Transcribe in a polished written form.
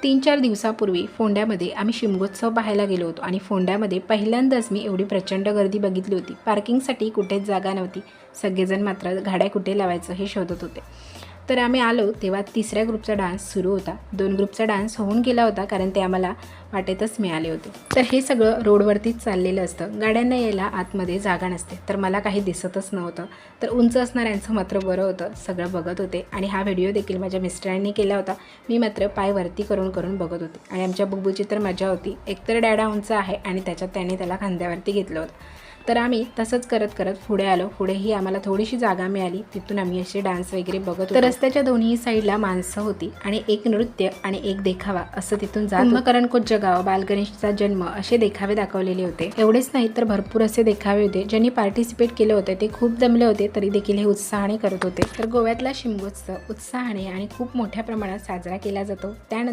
3-4 दिवसापूर्वी फोंड्यामध्ये आम्ही शिमगोत्सव पाहायला गेलो होतो आणि फोंड्यामध्ये पहिल्यांदाच मी एवढी प्रचंड गर्दी बघितली होती। पार्किंगसाठी कुठेच जागा नव्हती। सगळेजण मात्र गाड्या कुठे लावायचं हे शोधत होते। तर आम्ही आलो तेव्हा तिसऱ्या ग्रुपचा डान्स सुरू होता। 2 ग्रुपचा डान्स होऊन गेला होता कारण ते आम्हाला वाटेतच मिळाले होते। तर हे सगळं रोडवरतीच चाललेलं असतं। गाड्यांना यायला आतमध्ये जागा नसते। तर मला काही दिसतच नव्हतं। तर उंच असणाऱ्यांचं मात्र बरं होतं, सगळं बघत होते आणि हा व्हिडिओ देखील माझ्या मिस्टरांनी केला होता। मी मात्र पाय वरती करून बघत होते आणि आमच्या बुब्बूची तर मजा होती। एकतर डॅडा उंच आहे आणि त्याच्यात त्याने त्याला खांद्यावरती घेतलं होतं। तर आम्ही तसंच करत पुढे आलो। पुढेही आम्हाला थोडीशी जागा मिळाली, तिथून आम्ही असे डान्स वगैरे बघत होतो। तर रस्त्याच्या दोन्ही साईडला माणसं होती आणि एक नृत्य आणि एक देखावा असं तिथून जात होतं। कुंभकर्ण को जगाव, बालगणेशचा जन्म असे देखावे दाखवलेले होते। एवढेच नाही तर भरपूर असे देखावे होते। ज्यांनी पार्टिसिपेट केले होते ते खूप दमले होते, तरी देखील हे उत्साहाने करत होते। तर गोव्यातला शिमगोत्सव उत्साहाने आणि खूप मोठ्या प्रमाणात साजरा केला जातो। त्यानंतर